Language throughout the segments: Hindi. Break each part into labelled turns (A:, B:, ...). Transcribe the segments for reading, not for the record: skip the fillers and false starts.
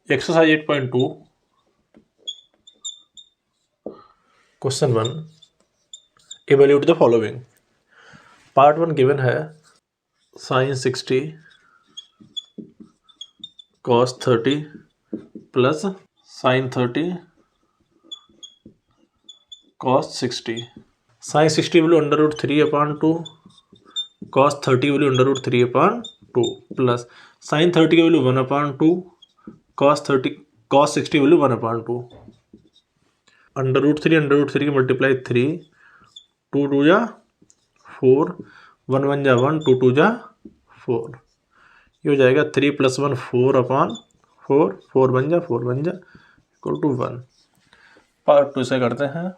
A: Exercise 8.2 question 1 evaluate the following. Part 1 given है sin 60 cos 30 plus sin 30 cos 60। sin 60 value under root 3/2, cos 30 value under root 3/2 plus sin 30 की value 1/2, cos 60 value 1/2। Under root 3 की मल्टीप्लाई 3, 2 2 जा 4, 1 1 जा 1, 2 2 जा 4। ये हो जाएगा 3 + 1 4/4, 4 बन जा इक्वल टू 1। पार्ट 2 से करते हैं।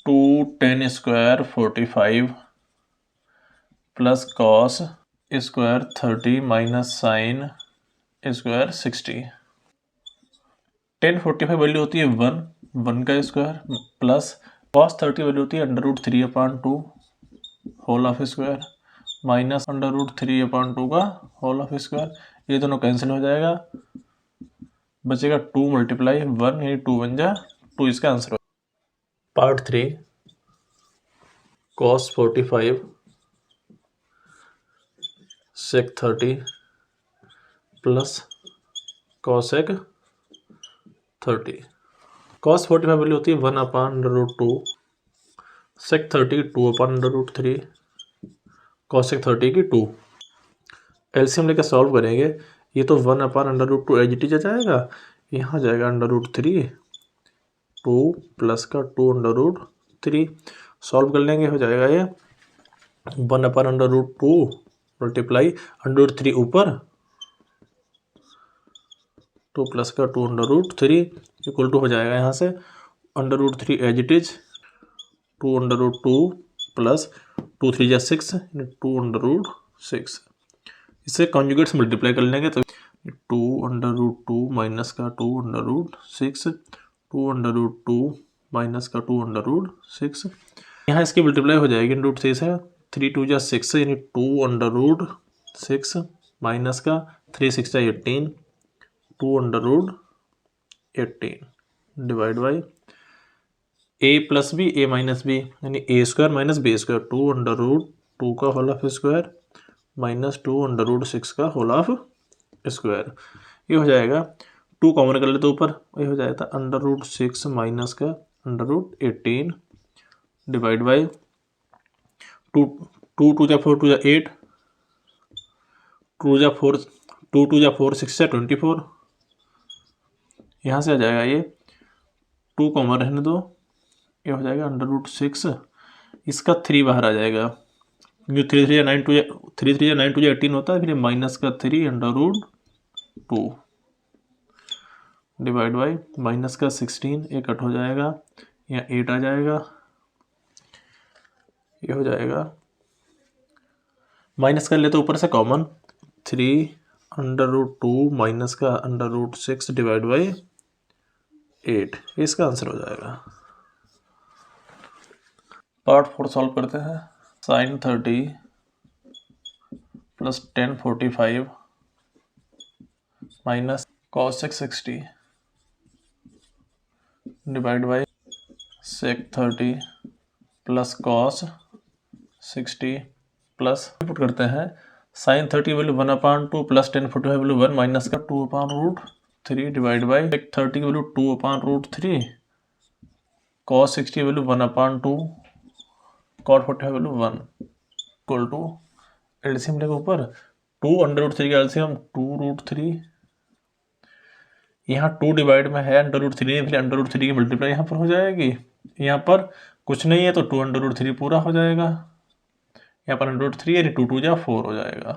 A: 2 10 square 45 plus cos square 30 minus sine square 60। 10 45 value होती है 1 का स्क्वायर प्लस कॉस 30 वैल्यू होती है under root 3/2 whole of square minus under root 3/2 का होल ऑफ स्क्वायर। ये दोनों कैंसिल हो जाएगा, बचेगा 2 × 1, यानी 2 बन जा 2। इसका आंसर हो। Part 3 cos 45 sec 30 plus cosec 30। cos 45 value होती है 1/√2, sec 30 2/√3, cosec 30 की 2। एलसीएम लेकर सॉल्व करेंगे। ये तो 1/√2 एज इट इज आ जाएगा, यहाँ जाएगा √3, 2 प्लस का 2/√3। सॉल्व कर लेंगे, हो जाएगा ये 1/√2 मल्टीप्लाई √3 ऊपर, 2 प्लस का 2/√3 इक्वल टू हो जाएगा यहाँ से √3 एज इट इज, 2/2 प्लस 2 3 जा 6, 2/6। इसे कॉन्जुगेट से मल्टीप्लाई कर लेंगे तो 2/2 माइनस का 2/6, 2/2 माइनस का 2/6। यहाँ इसकी मल्टीप्लाई हो जाएगी √3 से, 3 2 जा 6, यानी 2/6 माइनस का 3 6 जा 18, 2/18 divide by a plus b a minus b, यानी a² माइनस b², 2/2 का होल ऑफ स्क्वायर माइनस 2/6 का होल ऑफ स्क्वायर। ये हो जाएगा 2 कॉमन कर लेते ऊपर, ये हो जाएगा √6 माइनस का √18 डिवाइड बाई 2 2 जा 4 2 जा 8, 2 जा 4 2 2 जा 4 6 जा 24। यहाँ से आ जाएगा ये 2 कॉमन रहने दो, ये हो जाएगा √6, इसका 3 बाहर आ जाएगा, जो 3 3 9 2 3 3 9 2 18 होता है, फिर माइनस का 3/2 डिवाइड बाई माइनस का 16, ये कट हो जाएगा, यहाँ 8 आ जाएगा, ये हो जाएगा माइनस कर लेते ऊपर से कॉमन, 3/2 माइनस का √6 डिवाइड बाई 8। इसका आंसर हो जाएगा। पार्ट 4 सॉल्व करते हैं। sin 30 plus 10 45 minus cosec 60 divide by sec 30 plus cos 60 plus put करते हैं। sin 30 value 1/2 plus 10 45 value 1 minus का 2/√3 डिवाइड बाई sec 30 की value 2/√3, cos 60 value 1/2, cot 45 value 1 equal to LCM लेकर ऊपर 2/√3 का एलसीएम 2√3, यहाँ 2 डिवाइड में है √3, फिर √3 की मल्टीप्लाई यहाँ पर हो जाएगी, यहाँ पर कुछ नहीं है तो 2/√3 पूरा हो जाएगा, यहाँ पर √3 यानी 2 2 जा 4 हो जाएगा,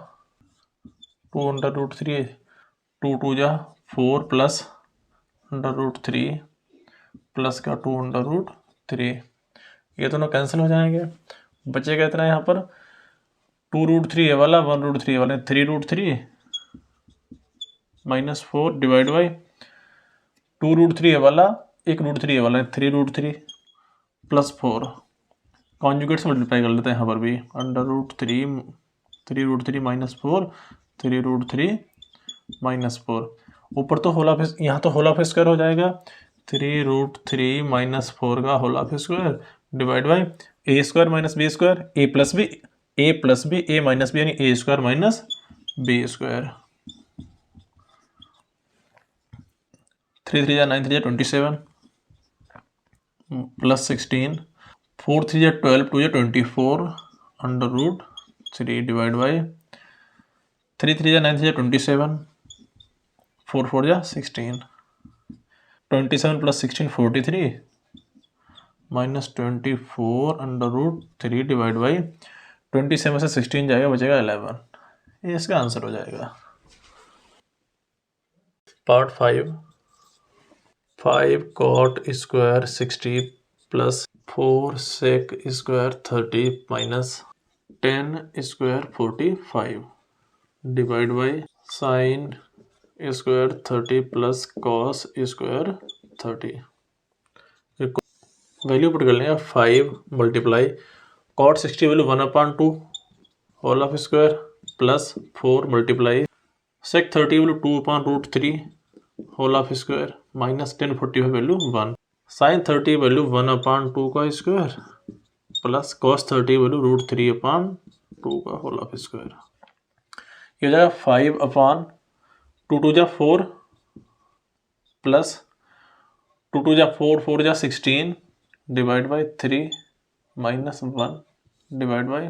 A: 2/√3 2 2 जा 4 प्लस √3 प्लस का 2/3, ये दोनों कैंसिल हो जाएंगे, बचेगा इतना यहाँ पर 2√3 वाला 1√3 वाला 3√3 माइनस 4 डिवाइड बाई 2√3 वाला 1√3 वाला 3√3 प्लस 4। कॉन्जुगेट से मल्टीप्लाई कर लेते हैं यहाँ पर भी, √3 3√3 माइनस 4 3√3 -4, ऊपर तो होल ऑफ, यहाँ तो होल ऑफ स्क्वायर हो जाएगा 3√3 -4 का whole of square divide by a square minus b square, a plus b a minus b, यानी a square minus b square. 3 3 9 3 27 plus 16, 4 3 12 2 24 √3 divide by 3 3 9 3 27, 4 4 16, 27 plus 16 43 minus 24 √3 divide by 27 से 16 जाएगा, बचेगा 11। ये इसका आंसर हो जाएगा। Part 5, 5 cot square 60 plus 4 sec square 30 minus 10 square 45 divide by sine square 30 plus cos square 30। Value put कर लेंगे 5 multiply cot 60 value 1/2 whole of square plus 4 multiply sec 30 value 2/√3 whole of square minus 1045 value 1, sine 30 value 1/2 का स्क्वायर प्लस कॉस 30 वैल्यू √3/2 का होल ऑफ स्क्वायर। ये हो जाएगा 5/2 2 जा 4 प्लस 2 2 जा 4 4 जा 16 divide by 3 minus 1 divide by,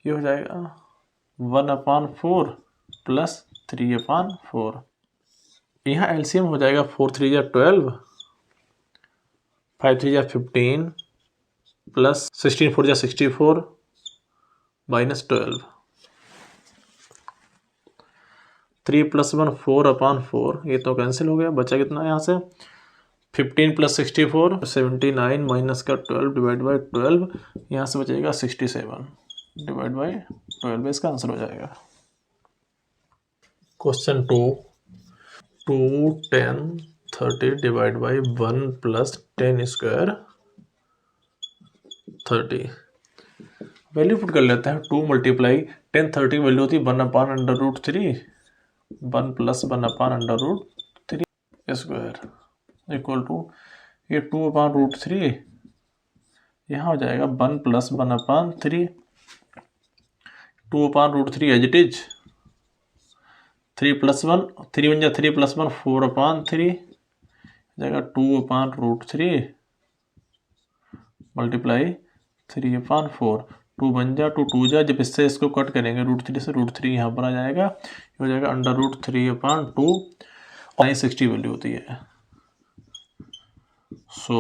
A: ये हो जाएगा 1/4 प्लस 3/4। यहाँ एलसीएम हो जाएगा 4 3 जा 12, 5 3 जा 15 प्लस 16 4 जा 64 माइनस 12, 3 + 1 4/4, ये तो कैंसिल हो गया, बचा कितना यहाँ से 15 + 64 79 माइनस का 12 डिवाइड बाई 12, यहाँ से बचेगा 67 डिवाइड बाई 12, इसका आंसर हो जाएगा। Question 2, 2 10 30 divide by 1 + 10 square 30। Value put कर लेते हैं। 2 मल्टीप्लाई 10 30 वैल्यू होती है 1/√3, 1 + 1/√3 स्क्वायर इक्वल टू ये 2/√3, यहाँ हो जाएगा 1 + 1/3, 2/√3 एज इट इज, 3 + 1 3 बन जाए 3 + 1 4/3 जाएगा 2/√3 मल्टीप्लाई 3/4, 2 बन जा 2 2 जा, जब इससे इसको कट करेंगे √3 से, √3 यहाँ पर आ जाएगा, ये हो जाएगा √3/2 और 60 वैल्यू होती है। So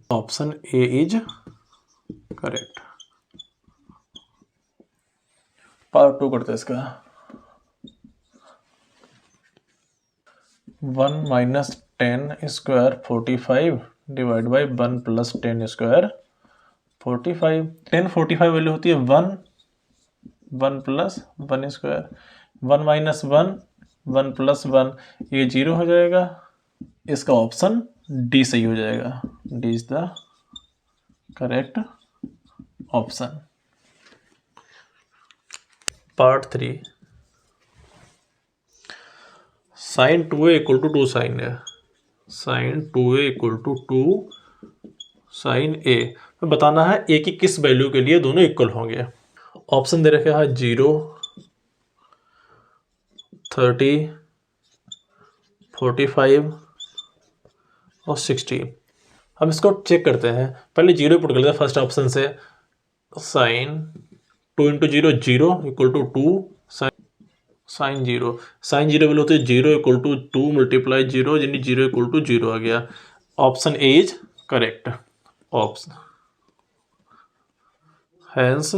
A: option A is correct. Part 2 करते हैं इसका। 1 - 10 square 45 divide by 1 + 10 square 45। 10 45 value होती है 1 + 1 स्क्वायर, 1 - 1 1 + 1, ये 0 हो जाएगा। इसका ऑप्शन डी सही हो जाएगा। D is the correct option. Part 3, sine 2a = 2 sine a, sine 2a = 2 sine a। बताना है a की किस वैल्यू के लिए दोनों इक्वल होंगे। ऑप्शन दे रखा है 0 30 45 और 60। हम इसको चेक करते हैं। पहले 0 पुट कर लेते हैं फर्स्ट ऑप्शन से। साइन 2 × 0 0 = 2 साइन 0, साइन 0 वैल्यू होती है 0 = 2 मल्टीप्लाई 0, यानी 0 = 0 आ गया। Option A is correct option, hence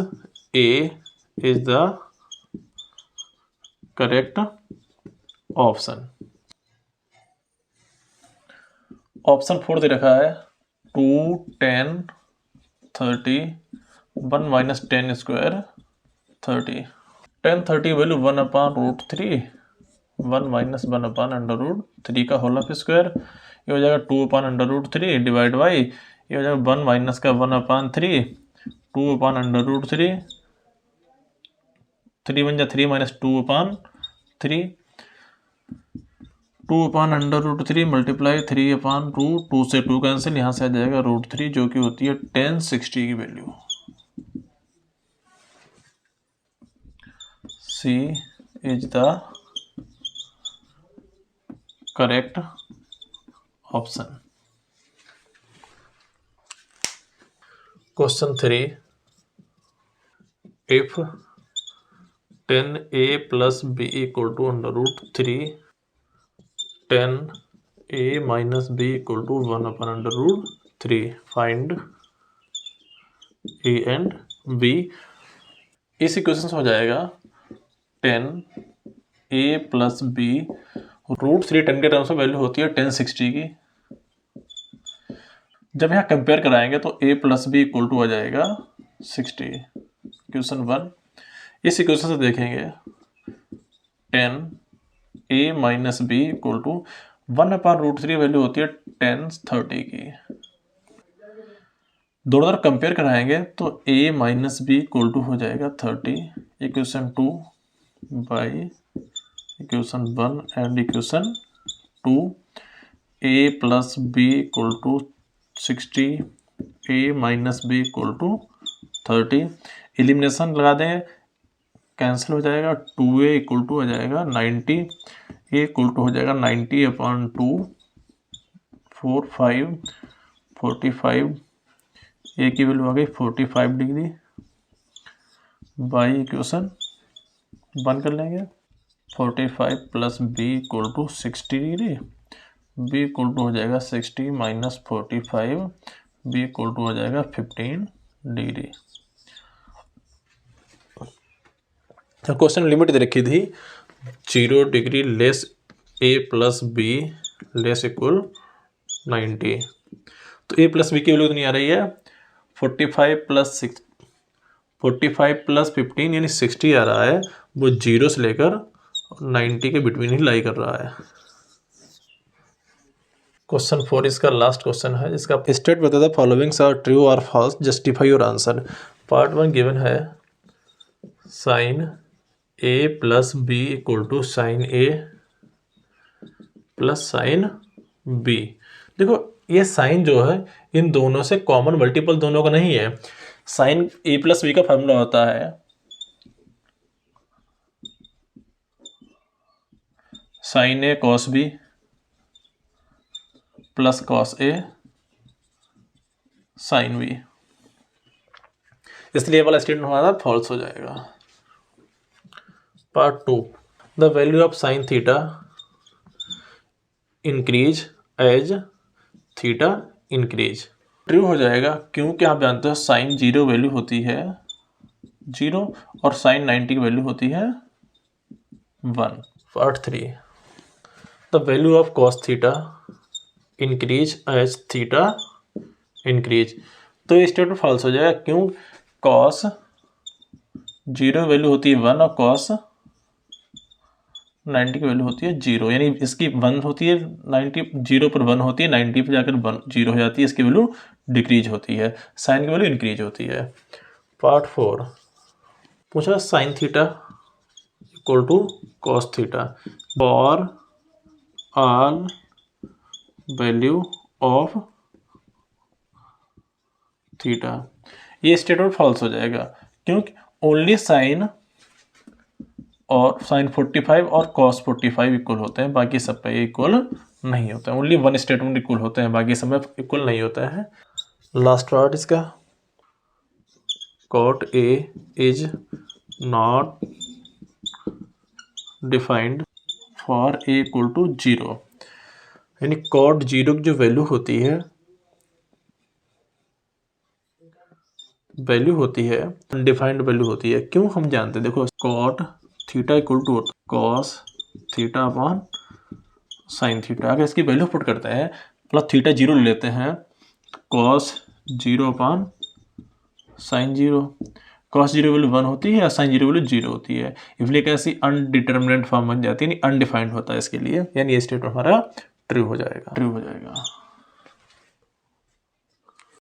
A: A is the correct option. Option 4 दे रखा है 2 10 30 1 - 10 स्क्वायर 30। 10 30 वैल्यू 1/√3, 1 - 1/√3 का होल ऑफ स्क्वायर, ये हो जाएगा 2/√3 डिवाइड बाई, ये हो जाएगा 1 माइनस का 1/3, 2/√3, 3 बन जाए 3 - 2/3 2/√3 मल्टीप्लाई 3/2, से 2 कैंसिल, यहाँ से आ जाएगा √3 जो कि होती है 1060 की value. C is the correct option. Question 3, if 10a plus b equal to √3, 10a minus b equal to 1/√3, find a and b। इस इक्वेशन से हो जाएगा 10a plus b, √3 10 के टर्म्स में वैल्यू होती है 1060 की। जब यहाँ कंपेयर कराएंगे तो a plus b equal to आ जाएगा 60। क्वेश्चन 1, इस इक्वेशन से देखेंगे 10a minus b equal to 1/√3 value होती है 1030 की। दोनों तरफ कंपेयर कराएंगे तो a minus b equal to हो जाएगा 30। Equation 2 by equation 1 and equation 2, a plus b equal to 60, a minus b equal to 30। Elimination लगा दें, कैंसिल हो जाएगा, 2a इक्वल टू हो जाएगा 90, a इक्वल टू हो जाएगा 90/2, 4 5 45, a की वैल्यू आ गई 45 डिग्री, बाई इक्वेशन 1 कर लेंगे। 45 plus b equal to 60 degree, b equal to हो जाएगा 60 माइनस 45, b इक्वल टू हो जाएगा 15 डिग्री। क्वेश्चन लिमिट दे रखी थी 0 degree less a plus be less equal 90। तो a प्लस बी की वैल्यू तो नहीं आ रही है, 45 प्लस 15 यानी 60 आ रहा है, वो 0 से लेकर 90 के बिटवीन ही लाई कर रहा है। क्वेश्चन 4 इसका लास्ट क्वेश्चन है, जिसका स्टेट बता द फॉलोइंग्स आर ट्रू और false, justify your answer. Part 1 given है sine a plus b equal to sine a plus sine b। देखो ये साइन जो है इन दोनों से कॉमन मल्टीपल दोनों का नहीं है। साइन a प्लस बी का फॉर्मूला होता है sine a cos b plus cos a sine b, इसलिए वाला स्टेटमेंट हमारा फॉल्स हो जाएगा। Part 2, the value of sine theta increase as theta increase. True हो जाएगा क्योंकि आप जानते हो साइन 0 वैल्यू होती है 0 और साइन 90 की वैल्यू होती है 1। Part 3, the value of cos theta increase as theta increase. तो ये स्टेटमेंट फॉल्स हो जाएगा क्यों, कॉस 0 वैल्यू होती है 1 और कॉस 90 की वैल्यू होती है 0, यानी इसकी 1 होती है 90, 0 पर 1 होती है, 90 पर जाकर 0 हो जाती है, इसकी वैल्यू डिक्रीज होती है, साइन की वैल्यू इंक्रीज होती है। पार्ट 4 पूछा sine theta equal to cos theta for all value of theta. ये स्टेटमेंट फॉल्स हो जाएगा क्योंकि ओनली साइन और साइन 45 और कॉस 45 इक्वल होते हैं, बाकी सब पे इक्वल नहीं होता है। ओनली वन स्टेटमेंट इक्वल होते हैं, बाकी सब में इक्वल नहीं होता है। लास्ट पार्ट इसका, cot A is not defined for A equal to 0, यानी कॉट 0 की जो वैल्यू होती है अनडिफाइंड वैल्यू होती है। क्यों हम जानते हैं, देखो cot theta equal to cos theta upon sine theta. अगर इसकी वैल्यू पुट करते हैं प्लस थीटा 0 ले लेते हैं, cos 0 upon sine 0, cos 0 value 1 होती है और साइन 0 वैल्यू 0 होती है, इसलिए कैसी अनडिटरमिनेट फॉर्म बन जाती है, यानी अनडिफाइंड होता है इसके लिए, यानी ये स्टेटमेंट हमारा ट्रू हो जाएगा।